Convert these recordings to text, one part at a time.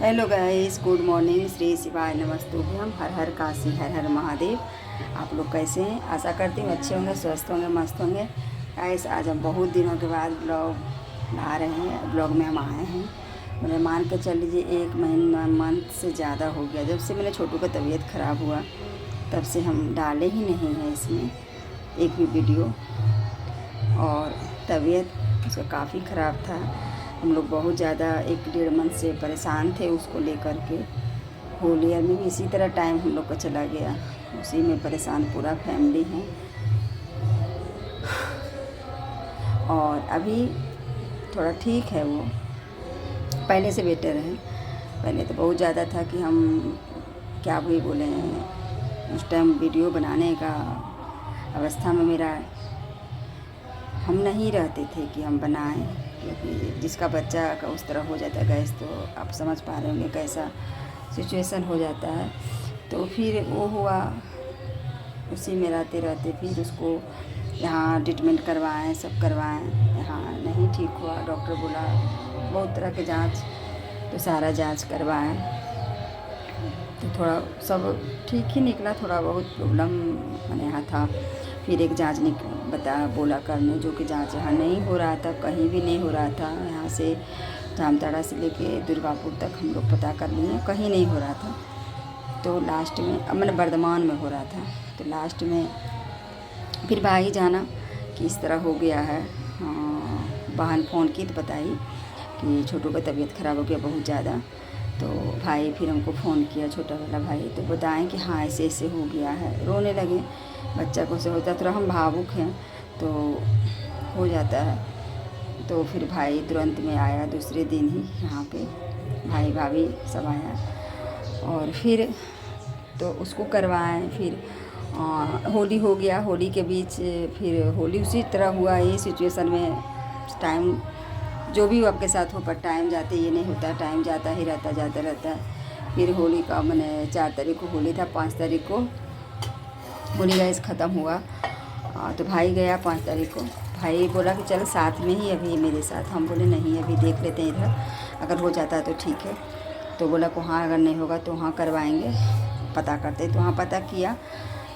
Hello guys, good morning. Shri शिवाय नमस्तुभ्यम। हर हर काशी, हर हर महादेव। आप लोग कैसे हैं? आशा करती हूँ अच्छे होंगे, स्वस्थ होंगे, मस्त होंगे। गाइस, आज हम बहुत दिनों के बाद ब्लॉग ला रहे हैं। ब्लॉग में हम आए हैं, मैंने मान के चल लीजिए 1 मंथ से ज़्यादा हो गया। जब से मेरे छोटू का तबीयत ख़राब हुआ तब से हम डाले ही नहीं हैं इसमें एक भी वीडियो। और तबीयत उसका काफ़ी ख़राब था। हम लोग बहुत ज़्यादा 1 डेढ़ मंथ से परेशान थे उसको लेकर के। होली ईयर में भी इसी तरह टाइम हम लोग का चला गया, उसी में परेशान पूरा फैमिली है। और अभी थोड़ा ठीक है, वो पहले से बेटर है। पहले तो बहुत ज़्यादा था कि हम क्या भी बोले, उस टाइम वीडियो बनाने का अवस्था में मेरा हम नहीं रहते थे कि हम बनाएं, क्योंकि जिसका बच्चा का उस तरह हो जाता है गैस, तो आप समझ पा रहे होंगे कैसा सिचुएशन हो जाता है। तो फिर वो हुआ, उसी में रहते रहते फिर उसको यहाँ ट्रीटमेंट करवाएं, सब करवाएं, यहाँ नहीं ठीक हुआ। डॉक्टर बोला बहुत तरह के जांच, तो सारा जांच करवाएं, तो थोड़ा सब ठीक ही निकला। थोड़ा बहुत प्रॉब्लम मैंने यहाँ था। फिर एक जांच बोला करने, जो कि जांच यहाँ नहीं हो रहा था, कहीं भी नहीं हो रहा था। यहाँ से जामताड़ा से लेके दुर्गापुर तक हम लोग पता कर लिए, कहीं नहीं हो रहा था। तो लास्ट में अब मैंने बर्धमान में हो रहा था, तो लास्ट में फिर भाई जाना कि इस तरह हो गया है। बहन फ़ोन की तो बताई कि छोटू का तबीयत ख़राब हो गया बहुत ज़्यादा। तो भाई फिर हमको फ़ोन किया, छोटा वाला भाई, तो बताएं कि हाँ ऐसे ऐसे हो गया है। रोने लगे, बच्चा को से होता, थोड़ा हम भावुक हैं तो हो जाता है। तो फिर भाई तुरंत में आया, दूसरे दिन ही यहाँ पे भाई भाभी सब आया। और फिर तो उसको करवाएं। फिर होली हो गया, होली के बीच फिर होली उसी तरह हुआ। ये सिचुएशन में टाइम जो भी आपके साथ हो, पर टाइम जाते ये नहीं होता, टाइम जाता ही रहता, जाता रहता है। फिर होली का मैंने 4 तारीख को होली था, 5 तारीख को होली गैस ख़त्म हुआ। तो भाई गया 5 तारीख को। भाई बोला कि चल साथ में ही अभी मेरे साथ। हम बोले नहीं, अभी देख लेते हैं इधर, अगर हो जाता है तो ठीक है। तो बोला को हाँ अगर नहीं होगा तो वहाँ करवाएंगे, पता करते। तो वहाँ पता किया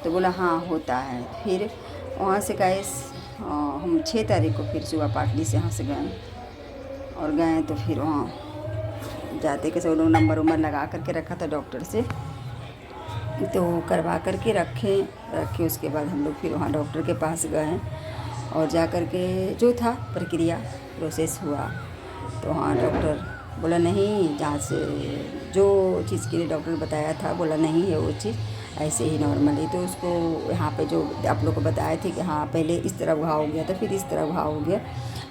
तो बोला हाँ होता है। फिर वहाँ से गैस हम 6 तारीख को फिर सुबह पाटली से यहाँ से गए, और गए तो फिर वहाँ जाते कैसे वो लोग नंबर वंबर लगा करके रखा था डॉक्टर से, तो करवा करके रखे। उसके बाद हम लोग फिर वहाँ डॉक्टर के पास गए, और जा कर के जो था प्रक्रिया प्रोसेस हुआ। तो वहाँ डॉक्टर बोला नहीं, जाँच से जो चीज़ के लिए डॉक्टर बताया था, बोला नहीं है वो चीज़, ऐसे ही नॉर्मली। तो उसको यहाँ पे जो आप लोग को बताए थे कि हाँ पहले इस तरह घाव हो गया था, फिर इस तरह घाव हो गया,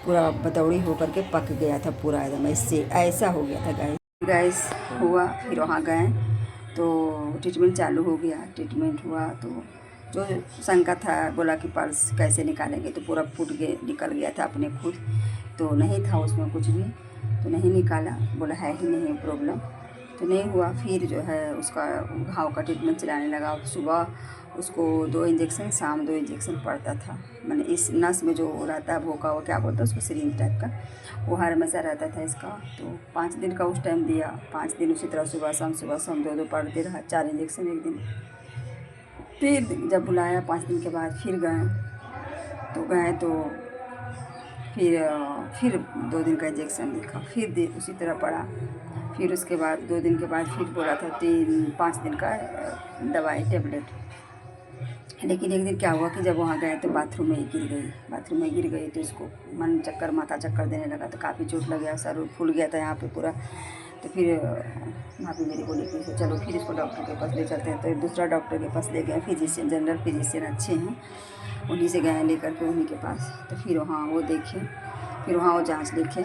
पूरा बतौड़ी होकर के पक गया था पूरा एकदम, ऐसे ऐसा हो गया था गैस। गैस हुआ, फिर वहाँ गए तो ट्रीटमेंट चालू हो गया। ट्रीटमेंट हुआ तो जो शंका था, बोला कि पर्स कैसे निकालेंगे, तो पूरा फूट के निकल गया था अपने खुद, तो नहीं था उसमें कुछ भी, तो नहीं निकाला। बोला है ही नहीं प्रॉब्लम, तो नहीं हुआ। फिर जो है उसका घाव का ट्रीटमेंट चलाने लगा। सुबह उसको 2 इंजेक्शन, शाम 2 इंजेक्शन पड़ता था। मैंने इस नस में जो रहता है भोका, वो क्या बोलते हैं उसको, सिरिंज टाइप का, वो हर हमेशा रहता था इसका। तो 5 दिन का उस टाइम दिया, 5 दिन उसी तरह सुबह शाम 2-2 पड़ते रहा, 4 इंजेक्शन एक दिन। फिर जब बुलाया 5 दिन के बाद फिर गए, तो फिर 2 दिन का इंजेक्शन लिखा, फिर उसी तरह पड़ा। फिर उसके बाद 2 दिन के बाद फिर बोला था 5 दिन का दवाई टेबलेट। लेकिन एक दिन क्या हुआ कि जब वहाँ गए तो बाथरूम में ही गिर गई, तो इसको माथा चक्कर देने लगा, तो काफ़ी चोट लग गया, सर फूल गया था यहाँ पे पूरा। तो फिर भाभी मेरी बोली कि चलो फिर इसको डॉक्टर के पास ले चलते हैं। तो एक दूसरा डॉक्टर के पास ले गए, फिजिशियन, जनरल फिजिशियन अच्छे हैं, उन्हीं से गए लेकर के उन्हीं के पास। तो फिर वहाँ वो देखे, फिर वहाँ वो जाँच लिखे,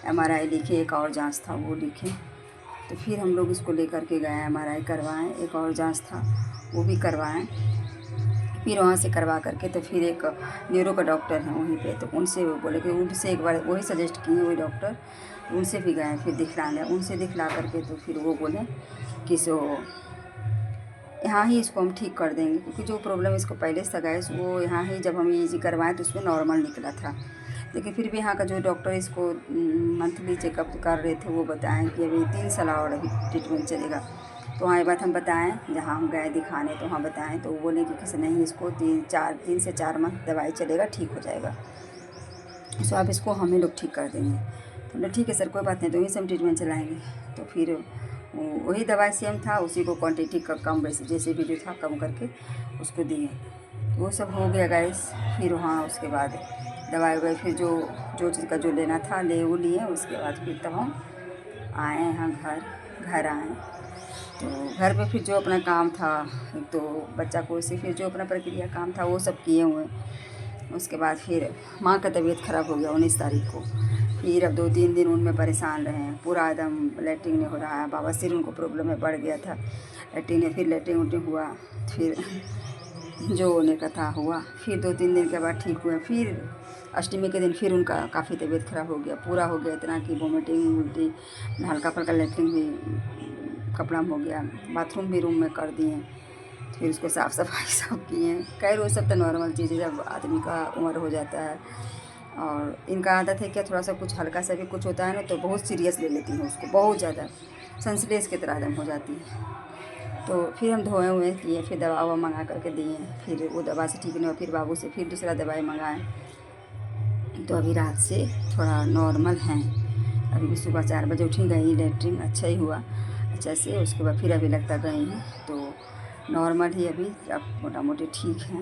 MRI लिखे, एक और जाँच था वो लिखे। तो फिर हम लोग इसको लेकर के गए, MRI करवाएं, एक और जांच था वो भी करवाएं। फिर वहाँ से करवा करके तो फिर एक न्यूरो का डॉक्टर हैं वहीं पे, तो उनसे वो बोले कि उनसे एक बार वही सजेस्ट किए वही डॉक्टर, उनसे भी गए फिर दिखलाने। उनसे दिखला करके तो फिर वो बोले कि सो यहाँ ही इसको हम ठीक कर देंगे, क्योंकि जो प्रॉब्लम इसको पहले से था गैस, वो यहाँ ही जब हम EG करवाएं तो उसमें नॉर्मल निकला था। लेकिन फिर भी यहाँ का जो डॉक्टर इसको मंथली चेकअप कर रहे थे वो बताएं कि अभी 3 साल और अभी ट्रीटमेंट चलेगा। तो वहाँ ये बात हम बताएं, जहाँ हम गए दिखाने तो वहाँ बताएं तो वो बोले कि किसी नहीं, इसको 3 से 4 मंथ दवाई चलेगा, ठीक हो जाएगा। सो आप इसको हमें लोग ठीक कर देंगे। तो हमने ठीक है सर कोई बात नहीं, तो वहीं से हम ट्रीटमेंट चलाएँगे। तो फिर वही दवाई सेम था, उसी को क्वांटिटी का कम वैसे जैसे भी जो था कम करके उसको दिए। तो वो सब हो गया गाइस। फिर वहाँ उसके बाद दवाई ववाई फिर जो चीज़ का जो लेना था वो लिए। उसके बाद फिर तब हम आए यहाँ घर आए। तो घर पे फिर जो अपना काम था, तो बच्चा को से फिर जो अपना प्रक्रिया काम था वो सब किए हुए। उसके बाद फिर माँ का तबीयत ख़राब हो गया 19 तारीख को। फिर अब 2-3 दिन उनमें परेशान रहे हैं, पूरा एकदम लैट्रिन नहीं हो रहा है, बवासीर उनको प्रॉब्लम में बढ़ गया था। फिर लैट्रिन उल्टी हुआ, फिर जो होने का था हुआ। फिर 2-3 दिन के बाद ठीक हुए। फिर अष्टमी के दिन फिर उनका काफ़ी तबीयत ख़राब हो गया, पूरा हो गया इतना कि वोमिटिंग उल्टी, हल्का फुल्का लैट्रिन भी कपड़ा में हो गया, बाथरूम भी रूम में कर दिए। फिर उसको साफ़ सफाई सब किए। खैर वो सब तो नॉर्मल चीज़ है, जब आदमी का उम्र हो जाता है। और इनका आदत है क्या, थोड़ा सा कुछ हल्का सा भी कुछ होता है ना तो बहुत सीरियस ले लेती हैं उसको, बहुत ज़्यादा सेंसलेस की तरह एकदम हो जाती है। तो फिर हम धोए हुए किए, फिर दवा ववा मंगा करके दिए। फिर वो दवा से ठीक नहीं हुआ, फिर बाबू से फिर दूसरा दवाई मंगाए। तो अभी रात से थोड़ा नॉर्मल हैं। अभी भी सुबह 4 बजे उठी, गई लैट्रिन, अच्छा ही हुआ अच्छा से। उसके बाद फिर अभी लगता गई हैं तो नॉर्मल ही अभी अब मोटा मोटी ठीक हैं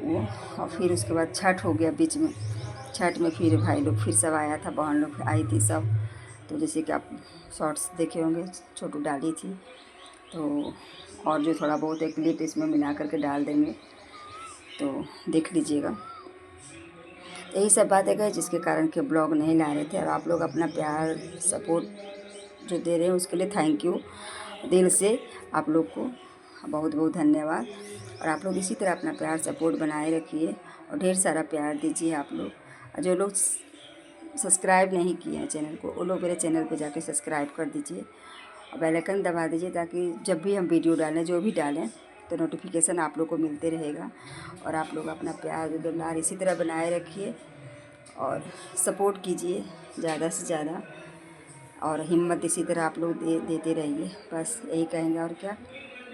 वो। और फिर उसके बाद छठ हो गया बीच में। छठ में फिर भाई लोग फिर सब आया था, बहन लोग आई थी सब। तो जैसे कि आप शॉर्ट्स देखे होंगे, छोटू डाली थी। तो और जो थोड़ा बहुत एक क्लिप इसमें मिला करके डाल देंगे तो देख लीजिएगा। यही सब बातें गए जिसके कारण के ब्लॉग नहीं ला रहे थे। और आप लोग अपना प्यार सपोर्ट जो दे रहे हैं उसके लिए थैंक यू दिल से। आप लोग को बहुत बहुत धन्यवाद। और आप लोग इसी तरह अपना प्यार सपोर्ट बनाए रखिए और ढेर सारा प्यार दीजिए आप लोग। और जो लोग सब्सक्राइब नहीं किए हैं चैनल को, वो लोग मेरे चैनल पे जाके सब्सक्राइब कर दीजिए और बेल आइकन दबा दीजिए, ताकि जब भी हम वीडियो डालें, जो भी डालें, तो नोटिफिकेशन आप लोग को मिलते रहेगा। और आप लोग अपना प्यार दुलार इसी तरह बनाए रखिए और सपोर्ट कीजिए ज़्यादा से ज़्यादा। और हिम्मत इसी तरह आप लोग देते रहिए, बस यही कहेंगे और क्या।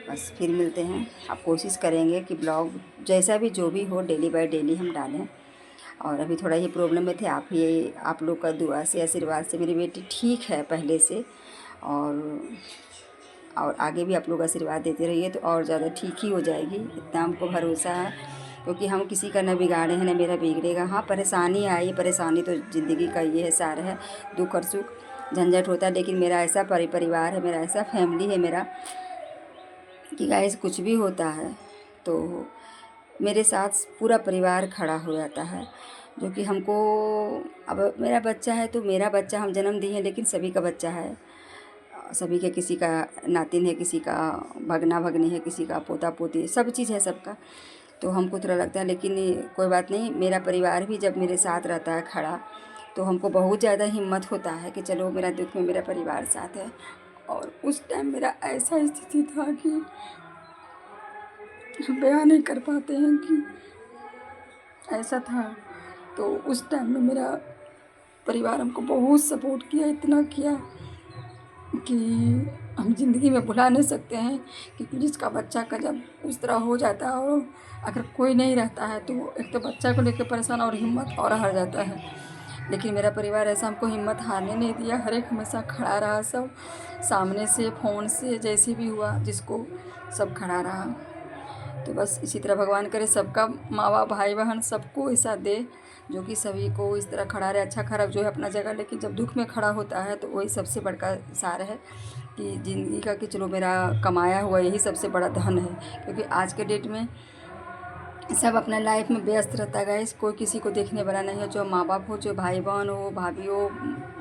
बस फिर मिलते हैं। आप कोशिश करेंगे कि ब्लॉग जैसा भी जो भी हो डेली बाय डेली हम डालें। और अभी थोड़ा ये प्रॉब्लम में थे, आप लोग का दुआ से आशीर्वाद से मेरी बेटी ठीक है पहले से। और आगे भी आप लोग आशीर्वाद देते रहिए तो और ज़्यादा ठीक ही हो जाएगी, इतना हमको भरोसा है। क्योंकि हम किसी का न बिगाड़े हैं न मेरा बिगड़ेगा। हाँ परेशानी आई, परेशानी तो ज़िंदगी का ये है, सार है, दुख और सुख झंझट होता है। लेकिन मेरा ऐसा परिवार है, मेरा ऐसा फैमिली है मेरा, कि गाइस कुछ भी होता है तो मेरे साथ पूरा परिवार खड़ा हो जाता है। जो कि हमको, अब मेरा बच्चा है तो मेरा बच्चा हम जन्म दिए हैं, लेकिन सभी का बच्चा है, सभी के, किसी का नातिन है, किसी का भगना भगनी है, किसी का पोता पोती, सब चीज़ है सबका। तो हमको थोड़ा लगता है, लेकिन कोई बात नहीं, मेरा परिवार भी जब मेरे साथ रहता है खड़ा तो हमको बहुत ज़्यादा हिम्मत होता है कि चलो मेरा दुख में मेरा परिवार साथ है। और उस टाइम मेरा ऐसा स्थिति था कि हम बयान नहीं कर पाते हैं कि ऐसा था। तो उस टाइम में मेरा परिवार हमको बहुत सपोर्ट किया, इतना किया कि हम ज़िंदगी में भुला नहीं सकते हैं। कि जिसका बच्चा का जब उस तरह हो जाता है और अगर कोई नहीं रहता है तो एक तो बच्चा को लेकर परेशान और हिम्मत और हार जाता है। लेकिन मेरा परिवार ऐसा हमको हिम्मत हारने नहीं दिया, हर एक हमेशा खड़ा रहा, सब सामने से फ़ोन से जैसे भी हुआ जिसको सब खड़ा रहा। तो बस इसी तरह भगवान करे सबका माँ बाप भाई बहन सबको ऐसा दे जो कि सभी को इस तरह खड़ा रहे। अच्छा खराब जो है अपना जगह, लेकिन जब दुख में खड़ा होता है तो वही सबसे बड़का सार है कि ज़िंदगी का, कि चलो मेरा कमाया हुआ यही सबसे बड़ा धन है। क्योंकि आज के डेट में सब अपना लाइफ में व्यस्त रहता है गाइस, कोई किसी को देखने वाला नहीं है। जो माँ बाप हो, जो भाई बहन हो, भाभी हो,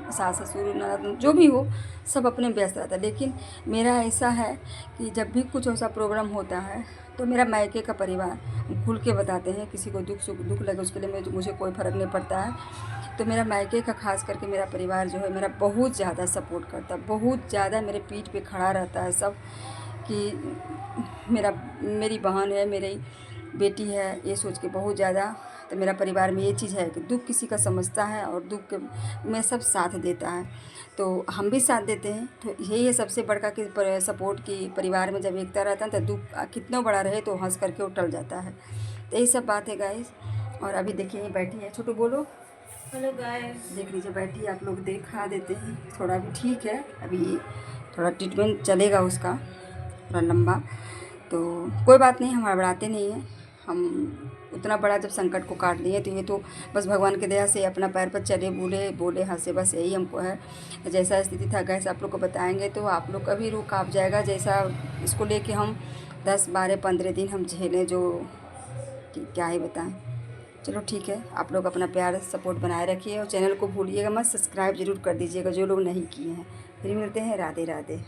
सास ससुर ननद, जो भी हो, सब अपने व्यस्त रहता है। लेकिन मेरा ऐसा है कि जब भी कुछ ऐसा प्रॉब्लम होता है तो मेरा मायके का परिवार खुल के बताते हैं। किसी को दुख लगे उसके लिए मुझे कोई फ़र्क नहीं पड़ता है। तो मेरा मायके का खास करके मेरा परिवार जो है मेरा बहुत ज़्यादा सपोर्ट करता है, बहुत ज़्यादा मेरे पीठ पे खड़ा रहता है सब। कि मेरी बहन है, मेरी बेटी है, ये सोच के बहुत ज़्यादा तो मेरा परिवार में ये चीज़ है कि दुख किसी का समझता है और दुख में सब साथ देता है, तो हम भी साथ देते हैं। तो यही है सबसे बड़का कि सपोर्ट की परिवार में जब एकता रहता है तो दुख कितना बड़ा रहे तो हंस करके वो टल जाता है। तो यही सब बात है गाइस। और अभी देखिए बैठी है, छोटू बोलो हेलो गाइस। देख लीजिए बैठी, आप लोग देखा देते हैं। थोड़ा भी ठीक है, अभी थोड़ा ट्रीटमेंट चलेगा उसका थोड़ा लंबा, तो कोई बात नहीं, हम हड़बड़ाते नहीं हैं। हम उतना बड़ा जब संकट को काट लिए तो ये तो बस भगवान की दया से अपना पैर पर चले बोले हंसे, बस यही हमको है। जैसा स्थिति था गैस आप लोग को बताएंगे तो आप लोग का भी रूह काँप जाएगा। जैसा इसको लेके हम 10, 12, 15 दिन हम झेलें, जो कि क्या ही बताएं। चलो ठीक है, आप लोग अपना प्यार सपोर्ट बनाए रखिए और चैनल को भूलिएगा मत, सब्सक्राइब ज़रूर कर दीजिएगा जो लोग नहीं किए हैं। फिर मिलते हैं, राधे राधे।